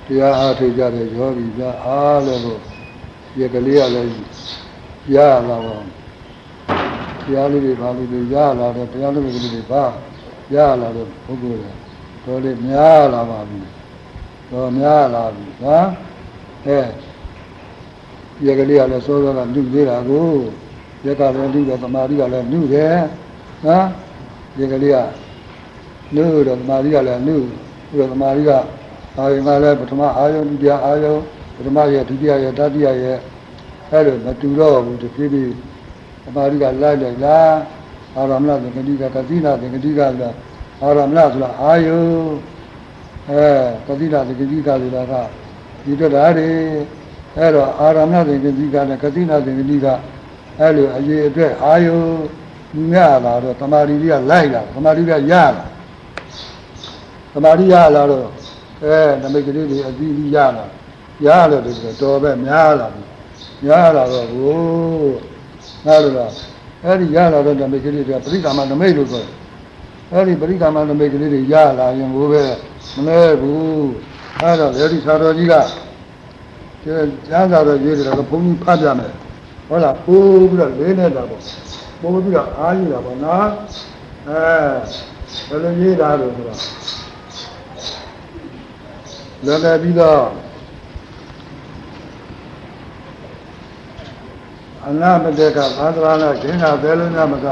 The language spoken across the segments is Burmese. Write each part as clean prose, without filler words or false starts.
တရားအားထုတ်ကြတဲ့ယောဂီများအားလည်းလို့ရကလေးရလည်းရလာပါတရားလေးတွေဘာလို့လဲရလာတော့တရားလေးတွေဘာရလာတော့ပုဂ္ဂိုလ်တော်လေးများလာပါပြီတော်များလာပြီဟာရကလေးရလည်းစောစောကလူသေးတာကိုရက်ကလည်းလူတယ်သမာဓိကလည်းလူတယ်ဟာရကလေးကလူတော့သမာဓိကလည်းလူပြီးတော့သမာဓိကအာယုံကလည်းပထမအာယုံဒုတိယအာယုံပထမရဲ့ဒုတိယရဲ့တတိယရဲ့အဲ့လိုမတူတော့ဘူးတဖြည်းဖြည်းသမာဓိကလိုက်လိုက်လားအာရမဏသင်္ကတိကကတိနာသင်္ကတိကဆိုတာအာရမဏဆိုတာအာယုံကတိနာသင်္ကတိကဆိုတာကဒီတော့ဓာတ်တွေအဲ့တော့အာရမဏသင်္ကတိကနဲ့ကတိနာသင်္ကတိကအဲ့လိုအရေးအတွက်အာယုံမြတ်လာတော့သမာဓိတွေကလိုက်လာသမာဓိကရလာသမာဓိရလာတော့နမိတ်ကလေးတွေအပြီးပြီးရလာရလို့တော်ပဲများလာပြီများလာတော့ဟိုငါတို့ကအဲ့ဒီရလာတဲ့နမိတ်ကလေးတွေကပရိကာမနမိတ်လို့ဆိုတယ်အဲ့ဒီပရိကာမနမိတ်ကလေးတွေရလာရင်ဘိုးပဲမလဲဘူးအဲ့တော့ရတိသာတော်ကြီးကကျမ်းစာတော်ရေးတယ်တော့ဘုန်းကြီးဖတ်ပြမယ်ဟုတ်လားပို့ပြီးတော့လေးနေတာပေါ့ပို့ပြီးတော့အားယူတာပေါ့နော်ဘယ်လိုရေးတာလို့ဆိုတော့လည်းပြီးတော့အနာမတေကသာသနာ့ဒိဋ္ဌာဘယ်လိုညမက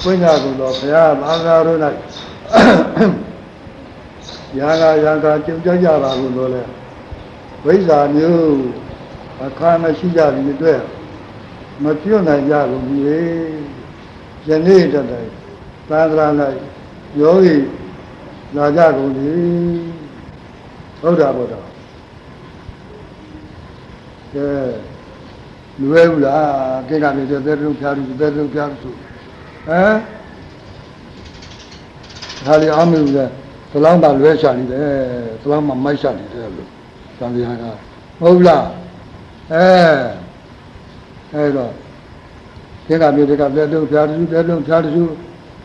ဝိညာဉ်ကိုတော့ဘုရားဘာသာတော်၌ရာဂကြုံကြပါဘူးလို့လဲဝိဇ္ဇာမျိုးအခါမရှိကြဘူးအတွက်မပြုတ်နိုင်ကြဘူးလေယနေ့တည်းသာသနာ၌ယောဂီလာကြကုန်ပြီဟုတ်တာပေါ့တော့ကဲလွယ်ဘူးလားကိကနေတဲ့သက်တုဖြားသူသက်တုဖြားသူဒါလေးအားမလို့လဲသလောင်းပါလွဲချနေတယ်သလောင်းမှာမိုက်ချနေတယ်လို့သံဃာကဟုတ်လားအဲ့တော့ကိကနေတဲ့ကသက်တုဖြားသူသက်တုဖြားသူ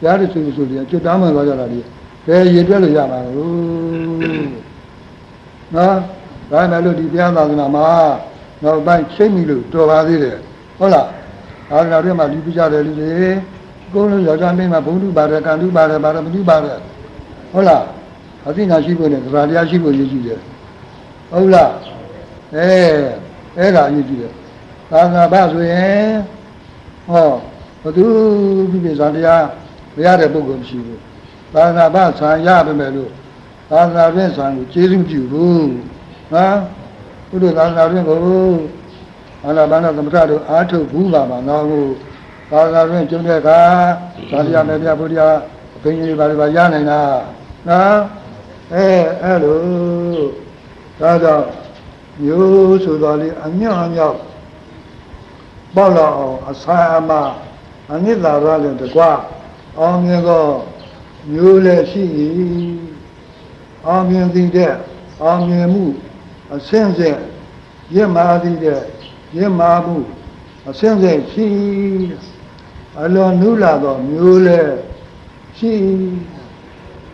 ဖြားသူဆိုပြီးကျွတ်တားမှသွားကြတာလေဘယ်ရေတွက်လို့ရမှာလို့နော်ဒါနဲ့လို့ဒီဘုရားသာသနာမှာနောက်ပိုင်းချိတ်မိလို့တော်ပါသေးတယ်ဟုတ်လားသာသနာတွေမှာဒီပြကြတယ်လူတွေအကုန်လုံးယောက်ျားမင်းမှာဘုံတုပါတယ်ကံတုပါတယ်ဘာမတုပါတယ်ဟုတ်လားအသိဉာဏ်ရှိဖို့နဲ့သဘာတရားရှိဖို့ရည်ရှိတယ်ဟုတ်လားအဲ့ဒါအရေးကြီးတယ်သာသနာ့ဘာဆိုရင်ဟောဘသူပြည့်စုံတရားမရတဲ့ပုဂ္ဂိုလ်မရှိဘူးသာသနာ့ဘာဆံရပါမယ်လို့သာသနာ့ပြင်ဆံကိုကျေးဇူးပြုဘူးနော်ဘုရားသာသနာ့ပြင်ကိုအနာဘာနာသမထတို့အားထုတ်ဘူးပါမှာနော်သာသနာ့ပြင်ကျုံတဲ့အခါသာတရားမေပြဘုရားအပင်ကြီးတွေပါရနိုင်တာနော်အဲ့လိုဒါကြောင့်မျိုးဆိုတော်လေးအမြောက်ပေါ့လောက်အောင်အဆာအမအနိတ္တရလည်းတကွအောင်မြင်သောမျိုးလည်းရှိအောင်မြင်သည်တဲ့အောင်မြင်မှုအဆင့်ဆင့်ရင့်မာသည်တဲ့ရင့်မာမှုအဆင့်ဆင့်ရှိအလွန်နုလာသောမျိုးလည်းရှိ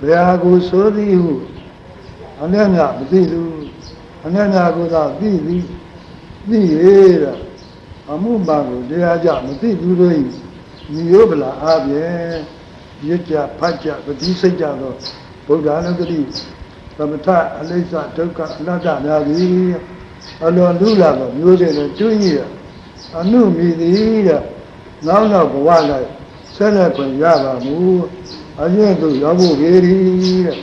ဘယ်ဟာကိုဆိုသည်ဟုအနည်းငယ်မသိသူအနည်းငယ်ကိုသာသိသည်သိရတဲ့အမှုမှန်ကိုတရားကြမသိဘူးတို့၏မျိုးပလာအားဖြင့်ရစ်ကြဖတ်ကြပတိစိတ်ကြသောဗုဒ္ဓနုတ္တိသမထအလိစ္ဆဒုက္ခအနတ္တများသည်အလွန်လူလာသောမျိုးတွေနဲ့တွေ့ရအနုမိသည်တဲ့နောက်ဘဝ၌ဆက်လက်ခွင့်ရပါမူအရင်သို့ရောက်ဖို့ခေရီတဲ့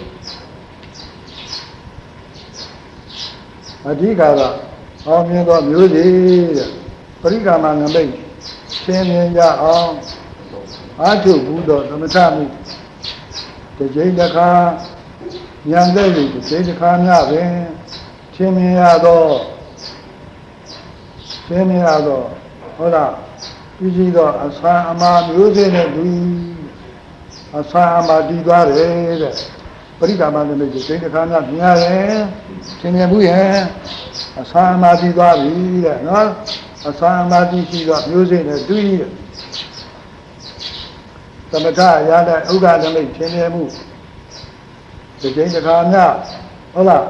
အဓိကအောင်မြင်သောမျိုးတွေတဲ့ပရိကာမနမိတ်ရှင်းမြင်ကြအောင်အားထုတ်ဘူးတော့သမထမှုတစ်ချိန်တစ်ခါဉာဏ်သက်လို့တစ်ချိန်တစ်ခါများပင်ရှင်းမြင်ရတော့ဟုတ်လားပြီးစီတော့အဆာအမာမျိုးစေ့နဲ့လူအဆာအမာတည်သွားတယ်တဲ့ပရိကာမနမိတ်တစ်ချိန်တစ်ခါများမြင်ရတယ်ရှင်းမြင်ဘူးရဲ့အဆာအမာတည်သွားပြီတဲ့နော်အဆာအမာတည်ရှိတော့မျိုးစေ့နဲ့တူးတယ်သမထရတဲ့ဥက္ကနမိတ်ရှင်းမြင်မှုဒီချိန်တစ်ခါများဟုတ်လား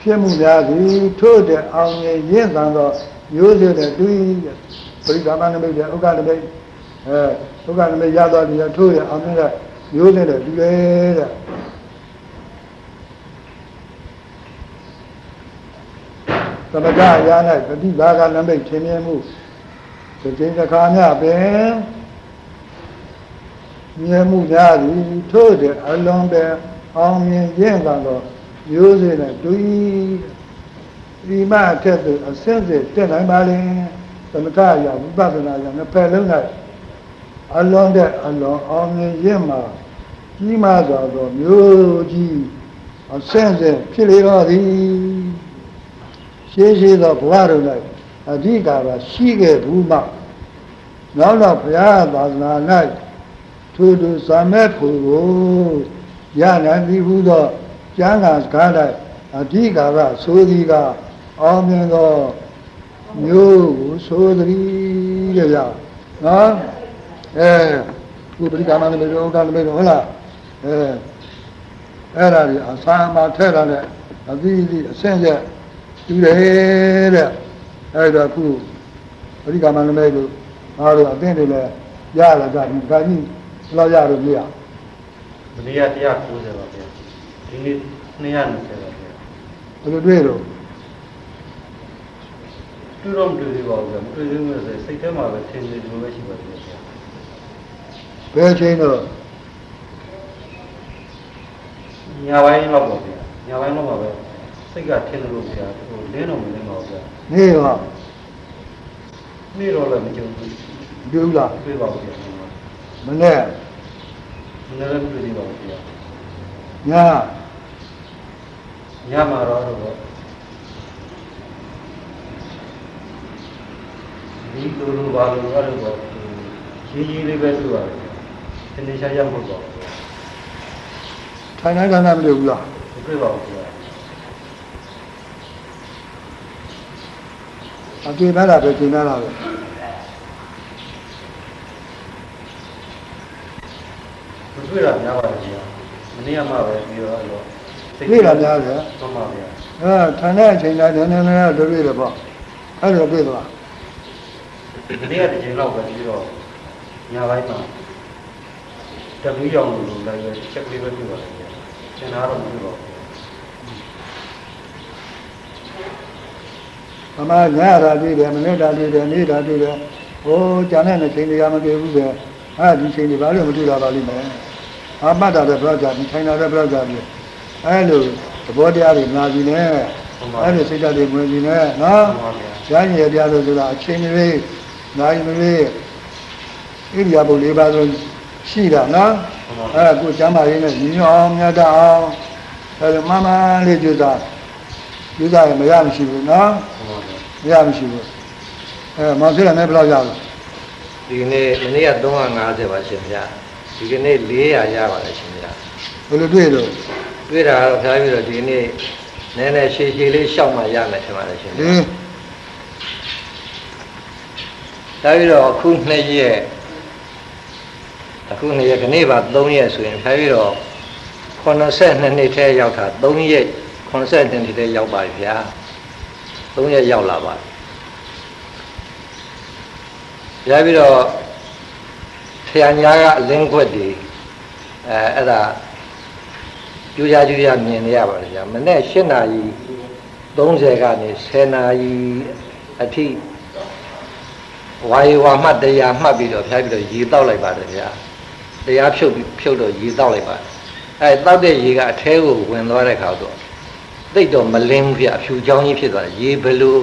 ဖြစ်မှုများသည်ထို့တဲ့အောင်ရင့်သံသောမျိုးစေ့တဲ့တူပရိကာမနမိတ်တဲ့ဥက္ကနမိတ်ဥက္ကနမိတ်ရသွားပြီထို့တဲ့အောင်ရင့်တဲ့မျိုးစေ့တဲ့တူလေတဲ့သမဂရာ၌ပฏิဘာကနမိတ်ထင်မြင်မှုဒီချိန်တစ်ခါများပင်မြင်မှုများသည်ထို့တဲ့အလုံးပဲအောင်မြင်ခြင်းကတော့မျိုးစေ့နဲ့တူဒီမအထက်သို့အစင်းစစ်တက်နိုင်ပါလေသမထရာဝိပဿနာရာနှစ်ဖက်လုံး၌အလုံးတဲ့အလုံးအောင်မြင်ခြင်းမှာကြီးမားစွာသောမျိုးကြီးအစင်းစစ်ဖြစ်လေတော့သည်ရှိသောဘဝတို့၌အဓိကပါရှိခဲ့ဘူးမှနောက်တော့ဘုရားသာသနာ၌ထို့သူစာမဲ့ဖို့ကိုရနိုင်ပြီဟုသောကျမ်းဂန်စကား၌အဓိကကဆိုသည်ကအောင်မြင်သောမျိုးကိုဆိုသည်ကြရနော်ခုပရိကာမနမိတ်ဥက္ကနမိတ်ဟုတ်လားအဲ့ဒါကြီးအစာမှာထည့်တာနဲ့အသီးသီးအဆင့်ဆက်တူတယ်တဲ့အဲ့ဒါခုပရိကာမနမိတ်လို့အားတို့အသိတွေလည်းရလာကြပြီဒါကြီးဘယ်လောက်ရလို့မရမနေ့က190ပါဗျာဒီနေ့220ပါဗျာဘယ်လိုတွေ့တော့တွေ့တော့မတွေ့သေးပါဘူးဗျာမတွေ့သေးဘူးဆိုစိတ်ထဲမှာပဲထင်နေလို့ပဲရှိပါတယ်ဗျာဘယ်ချိန်တော့ညပိုင်းတော့ပေါ့ဗျာညပိုင်းတော့ပါပဲစိတ်ကထင်လို့ဗျာဟိုလင်းတော့မလင်းပါဘူးဗျာနေတော့လည်းမကြုံဘူးတွေ့ဘူးလားတွေ့ပါဘူးဗျာမနေ့လည်းတွေ့သေးပါဘူးဗျာညမှာတော့ဒီလိုဘာလို့အဲ့လိုပေါ့ရေးလေးပဲတွေ့ပါတယ်သင်္ချာရမဟုတ်ပါဘူးထိုင်နိုင်မတွေ့ဘူးလားမတွေ့ပါဘူးဗျာအတွေ့မဲ့တာပဲကျင်လာတာပဲမတွေ့တာများပါတယ်ဗျာမနေ့ကမှပဲပြီးတော့အဲ့လိုတွေ့တာများတယ်ဟုတ်ပါဗျာထိုင်တဲ့အချိန်တိုင်းနည်းတွေ့တယ်ပေါ့အဲ့လိုတွေ့သလားဒီနေ့ကတစ်ချိန်လောက်ပဲပြီးတော့ညပိုင်းမှာတပီးရောင်လို့လည်းချက်ကလေးပဲပြပါတယ်ဗျာကျန်တာတော့မပြပါဘူးအမညရာတွေ့တယ်မနေ့တာတွေ့တယ်နေ့တာတွေ့တယ်ဟိုကျန်တဲ့ချိန်တွေကမတွေ့ဘူးပဲဒီချိန်တွေဘာလို့မတွေ့တာပါလိမ့်မယ်မှတ်တာလည်းပြတ်ကြပြီထိုင်တာလည်းပြတ်ကြပြီအဲ့လိုသဘောတရားတွေနာပြီနဲ့အဲ့လိုစိတ်ဓာတ်တွေဝင်ပြီနဲ့နော်ကျမ်းရည်ပြလို့ဆိုတာအချိန်လေးနိုင်မလေးဣရိယာပု၄ပါးဆိုရှိတာနော်ကိုကျမ်းပါရင်းနဲ့ညီညွတ်အောင်မြတ်အောင်အဲ့လိုမမလေးကြိုးစားရမရမရှိဘူးနော်မရမရှိဘူးမောင်ဖြစ်တယ်နဲ့ဘယ်လောက်ရလဲဒီနေ့မနေ့က350ပါရှင်ဗျာဒီကနေ့400ရပါတယ်ရှင်ဗျာဘယ်လိုတွေ့တော့တွေ့တာတော့ဖျားပြီးတော့ဒီနေ့နည်းနည်းရှည်ရှည်လေးရှောက်မှရမယ်ထင်ပါတယ်ရှင်ဗျာဒါပြီးတော့အခု2ရက်ခနေ့ပါ3ရက်ဆိုရင်ဖျားပြီးတော့82နှစ်ထဲရောက်တာ3ရက်82နှစ်ထဲရောက်ပါပြီဗျာ3ရက်ရောက်လာပါရပြီးတော့ထရညာကအလင်းခွက်တွေအဲ့ဒါကြိုးကြမြင်နေရပါတယ်ဗျာမနေ့7 နာရီ30ကနေ10 နာရီအထိဝါရီဝါမှတ်တရားမှတ်ပြီးတော့ဖျားပြီးတော့ရေတောက်လိုက်ပါတယ်ဗျာတရားဖြုတ်တော့ရေတောက်လိုက်ပါတယ်တောက်တဲ့ရေကအထဲကိုဝင်သွားတဲ့ခါတော့သိတော့မလင်းဘူးဗျာအဖြူချောင်းကြီးဖြစ်သွားတယ်ရေဘယ်လို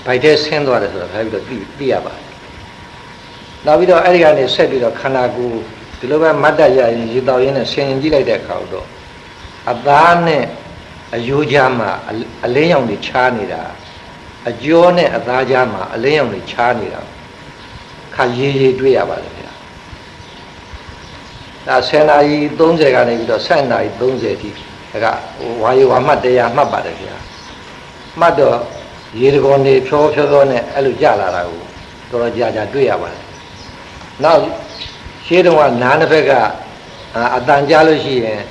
ဗိုက်ထဲဆင်းသွားတယ်ဆိုတော့ဖျားပြီးတော့သိရပါတယ်နောက်ပြီးတော့အဲ့ဒီကနေဆက်ပြီးတော့ခန္ဓာကိုယ်ဒီလိုပဲမတ်တရရင်ရေတောက်ရင်းနဲ့ဆင်ရင်ကြည့်လိုက်တဲ့အခါတော့အသားနဲ့အယိုးကြားမှာအလင်းရောင်တွေခြားနေတာအကျော်နဲ့အသားကြားမှာအလင်းရောင်တွေခြားနေတာခါရေတွေ့ရပါတယ်ဗျာဒါ10 နာရီ30ကနေပြီးတော့7 နာရီ30အထိကဝါရီဝါမှတ်တရားမှတ်ပါတယ်ဗျာမှတ်တော့ရေတကောနေဖြောနဲ့အဲ့လိုကြလာတာကိုတော်ကြာတွေ့ရပါတယ်နောက်ရှင်းတော့နားတစ်ဖက်ကအတန်ကြားလို့ရှိရင်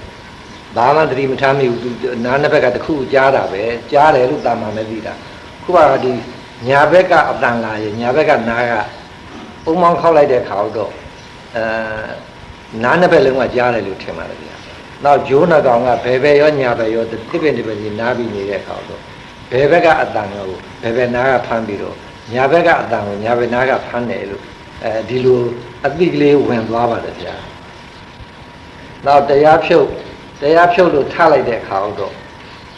ဘာမှသတိမထားမိဘူးနားနှစ်ဘက်ကတစ်ခုကြားတာပဲကြားတယ်လို့တာမှန်ပဲသိတာခုကဒီညာဘက်ကအတန်လာရဲ့ညာဘက်ကနားကပုံမောင်းခောက်လိုက်တဲ့ခါတော့နားနှစ်ဘက်လုံးကကြားတယ်လို့ထင်ပါတယ်ဗျာနောက်ဂျိုးနှကောင်ကဘယ်ဘက်ရောညာဘက်ရောတစ်ပင်တစ်ပင်ကြီးနားပြီးနေတဲ့ခါတော့ဘယ်ဘက်ကအတန်ကိုဘယ်ဘက်နားကဖမ်းပြီးတော့ညာဘက်ကအတန်ကိုညာဘက်နားကဖမ်းတယ်လို့ဒီလိုအသိကလေးဝင်သွားပါတယ်ဗျာနောက်တရားဖြုတ်လို့ထားလိုက်တဲ့အခါတော့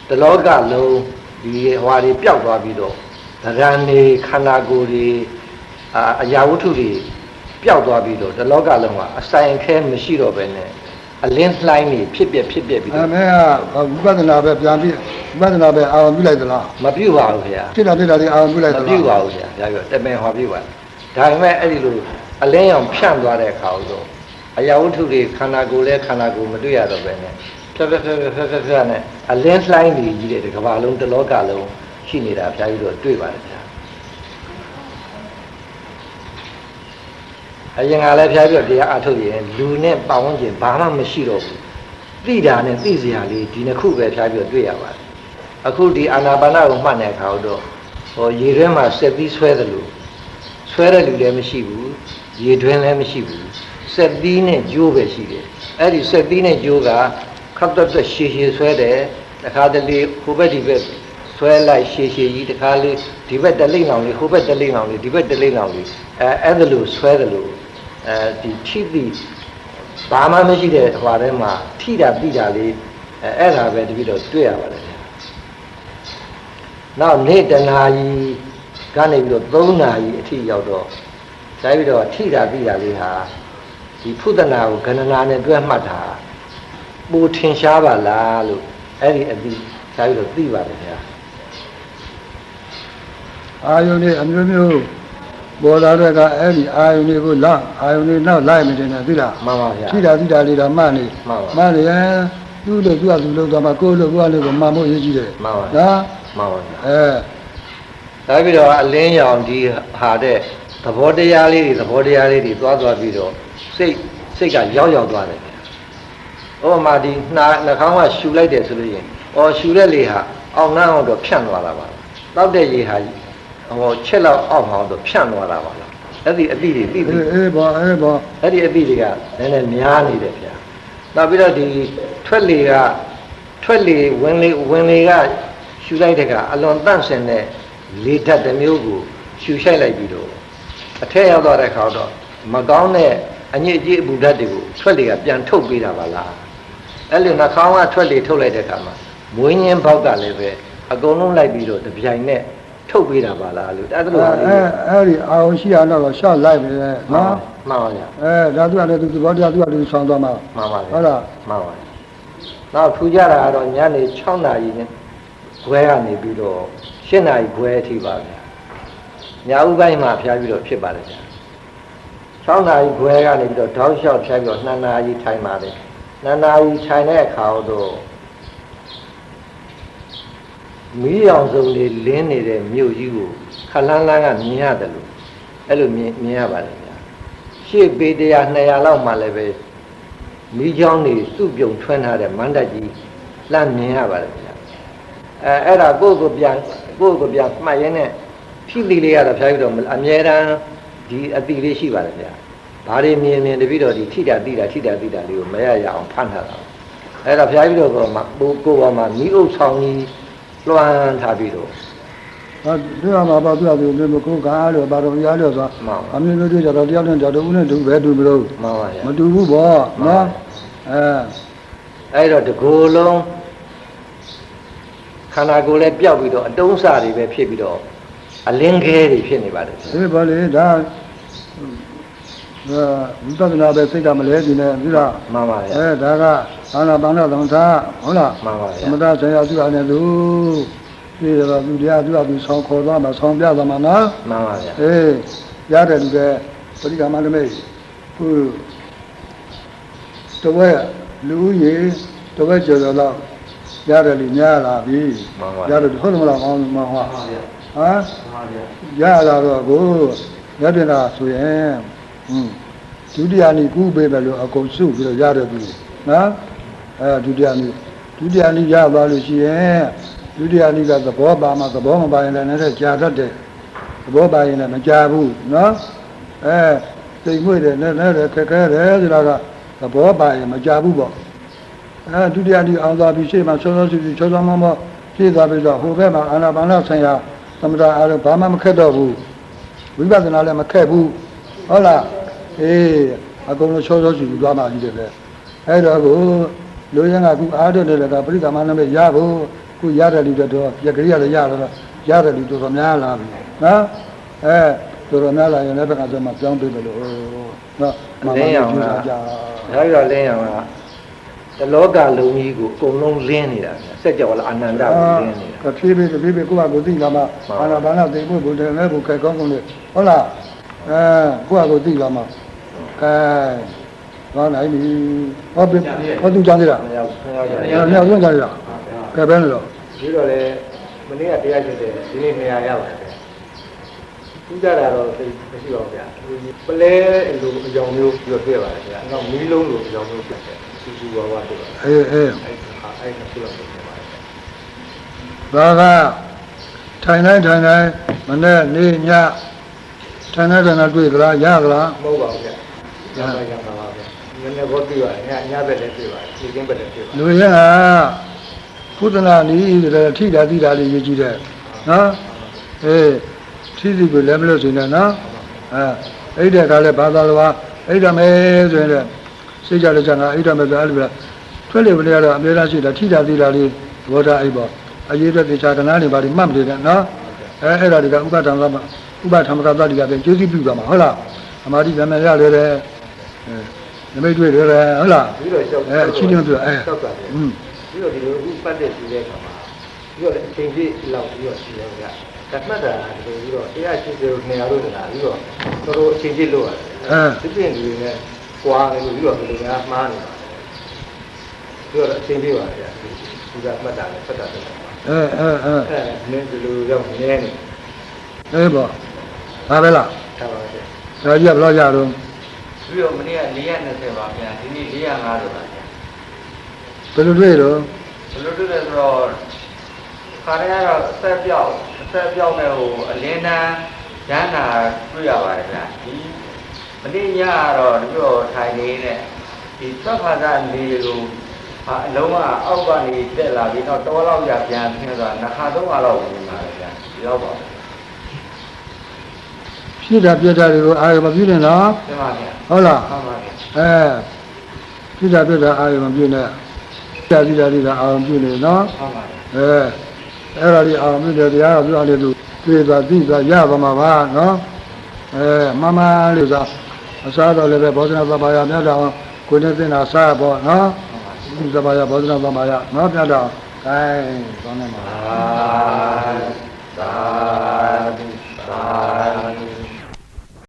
တလောကလုံးဒီဟွာတွေပျောက်သွားပြီးတော့ဒရန်တွေခန္ဓာကိုယ်တွေအရာဝတ္ထုတွေပျောက်သွားပြီးတော့တလောကလုံးကအဆိုင်ခဲမရှိတော့ပဲနဲ့အလင်းလှိုင်းတွေဖြစ်ပြပြီးတော့အဲမင်းကဝိပဿနာပဲပြန်ပြီးဝိပဿနာပဲအာရုံပြုလိုက်သလားမပြုပါဘူးခင်ဗျာဖြစ်တာတွေအာရုံပြုလိုက်သလားမပြုပါဘူးခင်ဗျာဒါပြောတမင်ဟောပြုပါဒါပေမဲ့အဲ့ဒီလိုအလင်းရောင်ဖြန့်သွားတဲ့အခါတော့အရာဝတ္ထုတွေခန္ဓာကိုယ်နဲ့ခန္ဓာကိုယ်မတွေ့ရတော့ပဲနဲ့ဖက်နဲ့အလင်းလှိုင်းတွေကြီးတဲ့ကမ္ဘာလုံးတစ်လောကလုံးရှိနေတာဖျားပြီးတော့တွေ့ပါတယ်ဗျာအရင်ကလည်းဖျားပြီးတော့တရားအထုတ်ရင်လူနဲ့ပတ်ဝန်းကျင်ဘာမှမရှိတော့ဘူးသိတာနဲ့သိစရာလေးဒီနှစ်ခုပဲဖျားပြီးတော့တွေ့ရပါတယ်အခုဒီအာနာပါနကိုမှတ်တဲ့အခါတော့ရေတွင်းမှာစက်သီးဆွဲတယ်လို့ဆွဲတဲ့လူလည်းမရှိဘူးရေတွင်းလည်းမရှိဘူးစက်သီးနဲ့ကြိုးပဲရှိတယ်အဲ့ဒီစက်သီးနဲ့ကြိုးကခပ်တွတ်ရှည်ရှည်ဆွဲတယ်တခါတလေဟိုဘက်ဒီဘက်ဆွဲလိုက်ရှည်ရှည်ကြီးတခါလေးဒီဘက်တလိမ့်အောင်လေးဟိုဘက်တလိမ့်အောင်လေးဒီဘက်တလိမ့်အောင်လေးအဲ့ဒါလိုဆွဲတယ်လို့ဒီထိတိဘာမှမရှိတဲ့ဟွာထဲမှာထိတာပြတာလေးအဲ့ဒါပဲတပိတော့တွေ့ရပါတယ်နောက်နေ့တနာကြီးကနေပြီးတော့3နာရီအထိရောက်တော့ဆက်ပြီးတော့ထိတာပြတာလေးဟာဒီဖုဒနာကိုကဏနာနဲ့တွဲမှတ်တာပူထင်ရှားပါလားလို့အဲ့ဒီအပြီးဆက်ပြီးတော့သိပါတယ်ဗျာအာယုန်နဲ့အမျိုးမျိုးပေါ်လာတဲ့ကအဲ့ဒီအာယုန်တွေကိုအာယုန်တွေနောက်လိုက်မတင်နဲ့သိလားမှန်ပါဗျာထိတာလေးတော့မှတ်နေရင်သူ့လို့သူ့လို့သွားမှာကိုယ်လို့ကိုယ်လို့မှတ်ဖို့ရည်ကြီးတယ်မှန်ပါနော်မှန်ပါဗျာဆက်ပြီးတော့အလင်းရောင်ဒီဟာတဲ့သဘောတရားလေးတွေသွားပြီးတော့စိတ်ကရောက်သွားတယ်ဥပမာဒီနှာခေါင်းကရှူလိုက်တယ်ဆိုလို့ရင်ရှူတဲ့လေဟာအောက်နှမ်းအောင်တော့ဖြန့်သွားတာပါတောက်တဲ့ရေဟာချက်လောက်အောက်မှာတော့ဖြန့်သွားတာပါလားအဲ့ဒီအသည့်တွေသိအေးပါအဲ့ဒီအသည့်တွေကနည်းနည်းများနေတယ်ဗျာနောက်ပြီးတော့ဒီထွက်လေဝင်လေကရှူလိုက်တဲ့ကအလွန်တန့်စင်တဲ့လေဓာတ်တစ်မျိုးကိုရှူရှိုက်လိုက်ပြီးတော့အထက်ရောက်သွားတဲ့ခါတော့မကောင်းတဲ့အညစ်အကြေးအပူဓာတ်တွေကိုထွက်လေကပြန်ထုတ်ပေးတာပါလားအဲ့လိုနှာခေါင်းကထွက်လေထုတ်လိုက်တဲ့အခါမှာမွေးညင်းဘောက်ကလည်းပဲအကုန်လုံးလိုက်ပြီးတော့တပြိုင်နဲ့ထုတ်ပေးတာပါလားလို့အဲ့ဒါလိုအဲ့ဒီအာရုံရှိရတော့ရှော့လိုက်ပြီလေနော်မှန်ပါဗျာဒါသူကလည်းသူသဘောတရားသူကလည်းဆောင်းသွားမှာမှန်ပါဗျာဟုတ်လားမှန်ပါနောက်ထူကြတာကတော့ညနေ6နာရီနဲ့ခွဲကနေပြီးတော့7နာရီခွဲအထိပါဗျာညဦးပိုင်းမှာဖျားပြီးတော့ဖြစ်ပါတယ်ဗျာ6နာရီခွဲကနေပြီးတော့တောက်လျှောက်ဖျားပြီးတော့2နာရီထိုင်ပါတယ်2နာရီထိုင်တဲ့အခါတော့မီးရောင်စုံလေးလင်းနေတဲ့မြို့ကြီးကိုခလန်းလန်းကမြင်ရတယ်လို့အဲ့လိုမြင်ရပါတယ်ဗျာရှေ့ပေ100 200လောက်မှလည်းပဲမီးချောင်းတွေစုပြုံထွန်းထားတဲ့မန္တကြီးလှမ်းမြင်ရပါတယ်ဗျာအဲ့ဒါကိုယ့်ကိုပြန်မှတ်ရင်းနဲ့ဖြည့်သီးလေးရတော့ဖြားပြီးတော့အမြဲတမ်းဒီအတိလေးရှိပါတယ်ဗျာဘာတွေမြင်တပြီးတော့ဒီထိတာလေးကိုမရအောင်ဖမ်းထားတာအဲ့ဒါဖြားပြီးတော့ကိုယ်ပေါ်မှာမီးအုပ်ဆောင်ကြီးလွှမ်းထားပြီးတော့ဒီမှာပါသူကသူမျိုးကိုကားလို့ဘာတော်ရားလို့ဆိုအမျိုးမျိုးတွေကြတော့တယောက်နဲ့ကြတော့ဦးနဲ့တူပဲတူမလို့မှန်ပါဗျာမတူဘူးပေါ့နော်အဲ့တော့တကူလုံးခန္ဓာကိုယ်လည်းပျောက်ပြီးတော့အတုံးစာတွေပဲဖြစ်ပြီးတော့အလင်းခဲတွေဖြစ်နေပါတယ်အေးပါလေဒါဝိပဿနာပဲစိတ်ကမလဲဒီနဲ့ပြီလားမှန်ပါဗျာဒါကအာနာပါနသမထဟုတ်လားမှန်ပါဗျာသမထဆရာသူအနေနဲ့သူဒီတော့သူတရားသူကသူဆောင်းခေါ်သွားမှာဆောင်းပြသွားမှာနော်မှန်ပါဗျာအေးရတယ်လူပဲပရိက္ခမနမိတ်သူတဝက်လူကြီးတဝက်ကျော်တော့ရတယ်လူများလာပြီရတယ်ဟုတ်တယ်မလားကောင်းမှာဟောဟမ်ရလာတော့ကိုရတဲ့လားဆိုရင်ဒုတိယနေ့ကူးပေးမယ်လို့အကုန်စုပြီးတော့ရတယ်သူနော် ဒုတိယနေ့ရသွားလို့ရှိရင်ဒုတိယနေ့ကသဘောပါမှသဘောမပါရင်လည်းလည်းကြာတတ်တယ်သဘောပါရင်လည်းမကြာဘူးနော်သိမွေ့တယ်လည်းခက်ခဲတယ်ဆိုတာကသဘောပါရင်မကြာဘူးပေါ့ဒုတိယနေ့အောင်သွားပြီးရှေ့မှာစောစောစီစီချောချောမောမောရှေ့သွားပြီးတော့ဟိုဘက်မှာအာနာပါနဆိုင်ရာသမထအားလုံးဘာမှမခက်တော့ဘူးဝိပဿနာလည်းမခက်ဘူးဟုတ်လားအကုန်လုံးချောချောစီစီသွားမှကြီးတယ်ပဲအဲ့တော့ကိုလူရင်းကခုအားထုတ်တယ်လည်းကပရိသမဏနဲ့ရဖို့ခုရတယ်လူတော့ပြက်ကလေးရလည်းရတော့ရတယ်လူတော်တော်များလာပြီနော်တော်တော်များလာရင်လည်းဘက်ကဆိုမှပြောင်းပေးတယ်လို့နော်လင်းရောင်ကဒါပြီးတော့လင်းရောင်ကတလောကလုံးကြီးကိုအကုန်လုံးလင်းနေတာစက်ကြောလားအနန္တကိုလင်းနေတာဖြည်းဖြည်းကိုယ့်ကိုသိလာမှအာနာပါနသိဖို့ဘုရားလည်းကိုခိုင်ကောင်းကောင်းလေးဟုတ်လားကိုယ့်ကိုသိလာမှကောင်းနိုင်ပြီဟောသူကြားသေးလားမြောက်ဆုံးကြားသေးလားကဲဘယ်လိုတော့ပြီးတော့လေမနေ့ကတရားကျင့်တယ်ဒီနေ့နေရာရပါတယ်သူကြတာတော့သိမရှိပါဘူးဗျာပလဲလိုအကြောင်းမျိုးပြောတွေ့ပါတယ်ဗျာနောက်မီးလုံးလိုအကြောင်းမျိုးဖြစ်တယ်စူးစူးဝါဝါတွေ့ပါတယ်အဲ့ဆိုတော့ဖြစ်ပါတယ်ဘာကထိုင်တိုင်းမနေ့နေ့ညထိုင်တိုင်းတွေ့ကြလားရကြလားမဟုတ်ပါဘူးဗျာရပါဗျာနည်းနည်းဘောတွေ့ပါတယ်ညဘက်လည်းတွေ့ပါတယ်ဒီကင်းဘက်လည်းတွေ့ပါတယ်လူရင်းကကုသနာနည်းတယ်ထိတာတိတာလေးရေးကြည့်တယ်နော်ထိစီကိုလည်းမလို့ဆိုနေနော်အဲ့တဲ့ကလည်းဘာသာတော်အဲ့ဒါမဲဆိုရင်လည်းစိတ်ကြတဲ့ကအဲ့ဒါမဲဆိုအဲ့လိုပဲထွက်လေမလဲတော့အများအားရှိတာထိတာတိတာလေးဘောဓအဲ့ပေါ့အရေးတဲ့တေချာကနာနေပါလိမှတ်မတယ်နော်အဲ့ဒါတွေကဥပဒံကဥပသမကသတိကပဲကျေးဇူးပြုပါမှာဟုတ်လားအမာတိဇမရရတယ်နမိတ်တွေ့တယ်ဟုတ်လားပြီးတော့ရှောက်အချင်းချင်းပြောရှောက်တာပြီးတော့ဒီလိုဥပတ်တဲ့ရှိတဲ့အခါမှာပြီးတော့အချိန်ပြည့်လောက်ပြီးတော့ရှိတယ်ဗျာဓမ္မတာဒီလိုပြီးတော့180နေရာလို့လာပြီးတော့တော်တော်အချိန်ပြည့်လို့ရတယ်ဒီပြင်လူတွေနဲ့ကွာနေလို့ပြီးတော့ဒီလိုများမှားနေပါတယ်ပြီးတော့အချိန်ပြည့်ပါဗျာဒီကမှတ်တာလည်းဖတ်တာလည်းနည်းဒီလိုရောက်နေနေပေါ့ဒါပဲလားဟုတ်ပါဗျာဒါကြီးကဘယ်လိုကြတော့ပြီးတော့မနေ့က420ပါဗျာဒီနေ့450ပါဗျာဘယ်လိုတွေ့တော့ဘယ်လိုတွေ့လဲဆိုတော့ခါရကတော့အသက်ပြောက်နဲ့ဟိုအလင်းတန်းရမ်းတာတွေ့ရပါတယ်ဗျာဒီမနေ့ညကတော့ဒီလိုထိုင်နေတဲ့ဒီသက်ခါသာနေလို့အလုံးကအောက်ကနေတက်လာပြီးတော့တောလောက်ရပြန်ဆင်းသွားနှစ်ခါသုံးခါလောက်ဝင်လာတယ်ဗျာဒီတော့ပါဖြစ်တာပြတ်တာတွေကိုအာရုံမပြုနဲ့နော်မှန်ပါဗျာဟုတ်လားမှန်ပါဗျာဖြစ်တာပြတ်တာအာရုံမပြုနဲ့ကြာစီတာတွေကအာရုံပြုနေနော်မှန်ပါဗျာအဲ့ဒါဒီအာရုံပြုတယ်တရားကပြောတယ်သူတွေ့သွားသိသွားရပါမှာပါနော်မမလို့သာအစားတော်လည်းပဲဘောဓနာသဘာဝမြတ်တော်ကိုနေသိတာစားပေါ့နော်ဒီသဘာဝဘောဓနာသဘာဝနော်မြတ်တော်ဂိုင်းကောင်းနေပါသာ